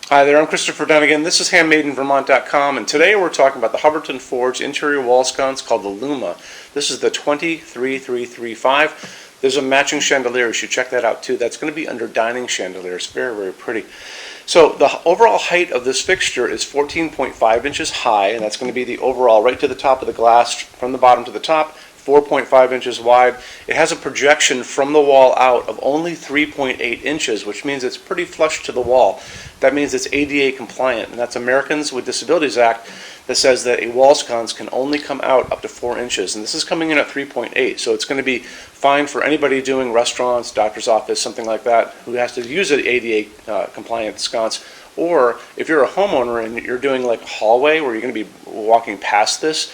Hi there, I'm Christopher Dunnigan. This is HandmadeInVermont.com, and today we're talking about the Hubbardton Forge interior wall sconce called the Luma. This is the 23335. There's a matching chandelier. You should check that out too. That's going to be under dining chandelier. It's very, very pretty. So the overall height of this fixture is 14.5 inches high, and that's going to be the overall right to the top of the glass from the bottom to the top. 4.5 inches wide. It has a projection from the wall out of only 3.8 inches, which means it's pretty flush to the wall. That means it's ADA compliant, and that's Americans with Disabilities Act that says that a wall sconce can only come out up to 4 inches, and this is coming in at 3.8, so it's going to be fine for anybody doing restaurants, doctor's office, something like that, who has to use an ADA compliant sconce. Or if you're a homeowner and you're doing like a hallway where you're going to be walking past this,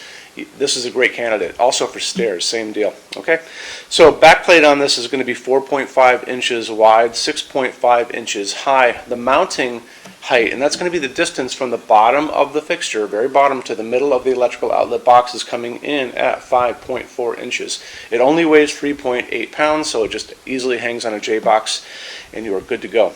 this is a great candidate. Also for stairs, same deal. Okay, so backplate on this is going to be 4.5 inches wide, 6.5 inches high. The mounting height, and that's going to be the distance from the bottom of the fixture, very bottom, to the middle of the electrical outlet box, is coming in at 5.4 inches. It only weighs 3.8 pounds, so it just easily hangs on a J-box, and you are good to go.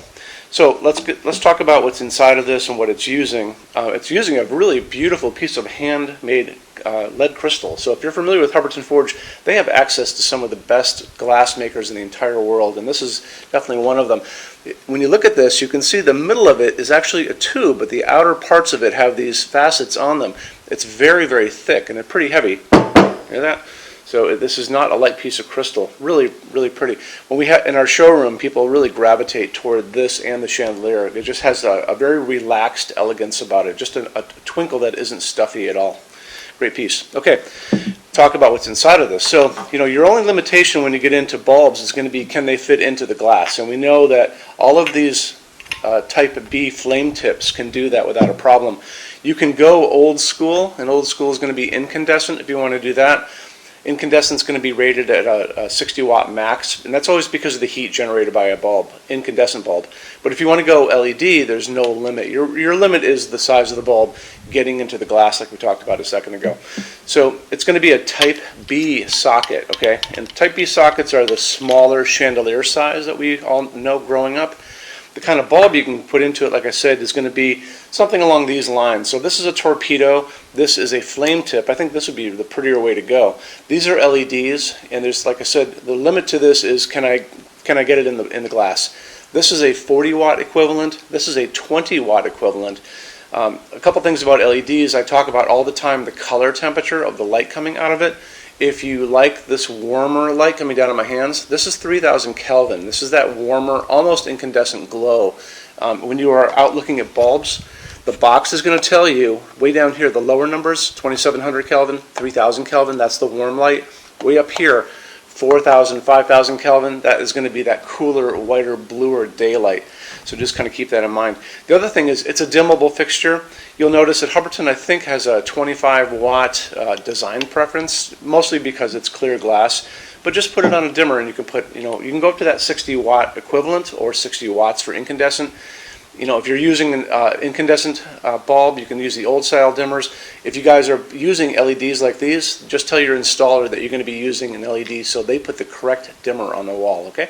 So let's talk about what's inside of this and what it's using. It's using a really beautiful piece of handmade lead crystal. So if you're familiar with Hubbardton Forge, they have access to some of the best glass makers in the entire world, and this is definitely one of them. When you look at this, you can see the middle of it is actually a tube, but the outer parts of it have these facets on them. It's very, very thick, and it's pretty heavy. Hear that? So this is not a light piece of crystal. Really, really pretty. When we have in our showroom, people really gravitate toward this and the chandelier. It just has a very relaxed elegance about it, just a twinkle that isn't stuffy at all. Great piece. Okay, talk about what's inside of this. So, your only limitation when you get into bulbs is going to be, can they fit into the glass? And we know that all of these type B flame tips can do that without a problem. You can go old school, and old school is going to be incandescent if you want to do that. Incandescent is going to be rated at a 60 watt max, and that's always because of the heat generated by a bulb, incandescent bulb. But if you want to go LED, there's no limit. Your limit is the size of the bulb getting into the glass, like we talked about a second ago. So it's going to be a type B socket, okay? And type B sockets are the smaller chandelier size that we all know growing up. The kind of bulb you can put into it, like I said, is going to be something along these lines. So this is a torpedo. This is a flame tip. I think this would be the prettier way to go. These are LEDs, and there's, like I said, the limit to this is can I get it in the glass. This is a 40 watt equivalent. This is a 20 watt equivalent. A couple things about LEDs. I talk about all the time the color temperature of the light coming out of it. If you like this warmer light coming down on my hands, this is 3000 Kelvin. This is that warmer, almost incandescent glow. When you are out looking at bulbs, the box is going to tell you, way down here, the lower numbers, 2700 Kelvin, 3000 Kelvin, that's the warm light. Way up here, 4000, 5000 Kelvin, that is going to be that cooler, whiter, bluer daylight. So just kind of keep that in mind. The other thing is it's a dimmable fixture. You'll notice that Hubbardton, I think, has a 25 watt design preference, mostly because it's clear glass. But just put it on a dimmer, and you can put, you can go up to that 60 watt equivalent or 60 watts for incandescent. If you're using an incandescent bulb, you can use the old style dimmers. If you guys are using LEDs like these, just tell your installer that you're going to be using an LED so they put the correct dimmer on the wall, okay?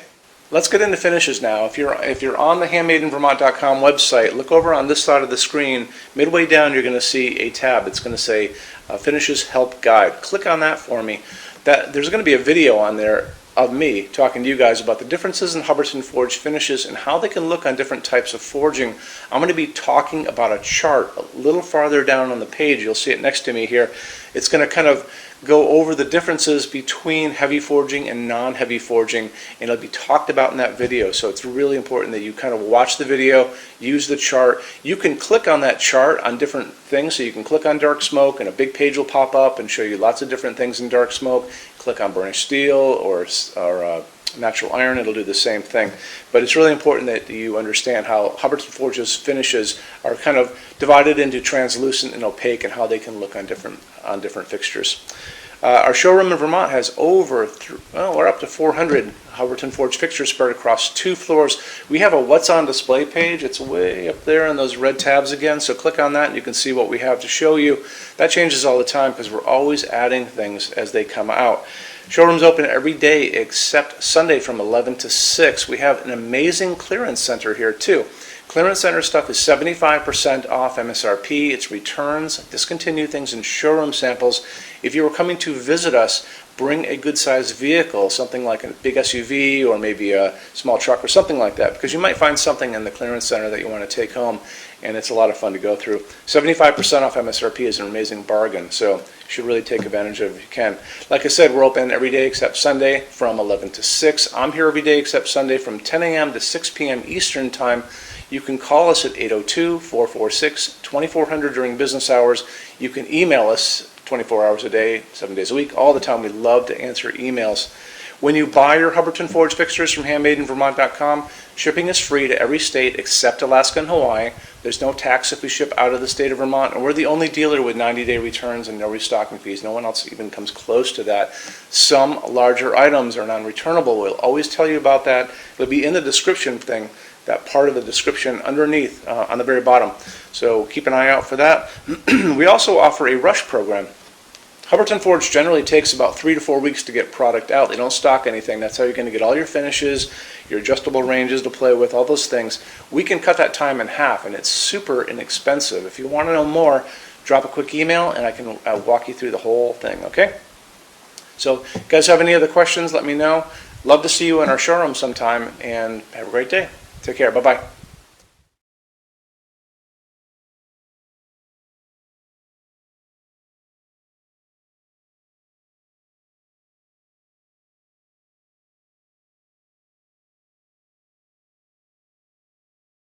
Let's get into finishes now. If you're on the HandmadeInVermont.com website, look over on this side of the screen. Midway down, you're going to see a tab. It's going to say Finishes Help Guide. Click on that for me. There's going to be a video on there of me talking to you guys about the differences in Hubbardton Forge finishes and how they can look on different types of forging. I'm going to be talking about a chart a little farther down on the page. You'll see it next to me here. It's going to kind of go over the differences between heavy forging and non-heavy forging, and it'll be talked about in that video. So it's really important that you kind of watch the video, use the chart. You can click on that chart on different things. So you can click on dark smoke and a big page will pop up and show you lots of different things in dark smoke. Click on burnished steel or natural iron, it'll do the same thing. But it's really important that you understand how Hubbardton Forge's finishes are kind of divided into translucent and opaque and how they can look on different fixtures. Our showroom in Vermont has we're up to 400 Hubbardton Forge fixtures spread across 2 floors. We have a What's On Display page. It's way up there in those red tabs again, so click on that and you can see what we have to show you. That changes all the time because we're always adding things as they come out. Showroom's open every day except Sunday from 11 to 6. We have an amazing clearance center here too. Clearance Center stuff is 75% off MSRP. It's returns, discontinued things, and showroom samples. If you were coming to visit us, bring a good-sized vehicle, something like a big SUV or maybe a small truck or something like that, because you might find something in the Clearance Center that you want to take home, and it's a lot of fun to go through. 75% off MSRP is an amazing bargain, so you should really take advantage of it if you can. Like I said, we're open every day except Sunday from 11 to 6. I'm here every day except Sunday from 10 a.m. to 6 p.m. Eastern Time. You can call us at 802-446-2400 during business hours. You can email us 24 hours a day, 7 days a week, all the time. We love to answer emails. When you buy your Hubbardton forge fixtures from HandmadeInVermont.com, shipping is free to every state except Alaska and Hawaii. There's no tax if we ship out of the state of Vermont, and we're the only dealer with 90-day returns and no restocking fees. No one else even comes close to that. Some larger items are non-returnable. We'll always tell you about that. It'll be in the description thing, that part of the description underneath on the very bottom. So keep an eye out for that. We also offer a rush program. Hubbardton Forge generally takes about 3 to 4 weeks to get product out. They don't stock anything. That's how you're going to get all your finishes, your adjustable ranges to play with, all those things. We can cut that time in half, and it's super inexpensive. If you want to know more, drop a quick email, and I can walk you through the whole thing, okay? So, if you guys have any other questions, let me know. Love to see you in our showroom sometime, and have a great day. Take care. Bye-bye.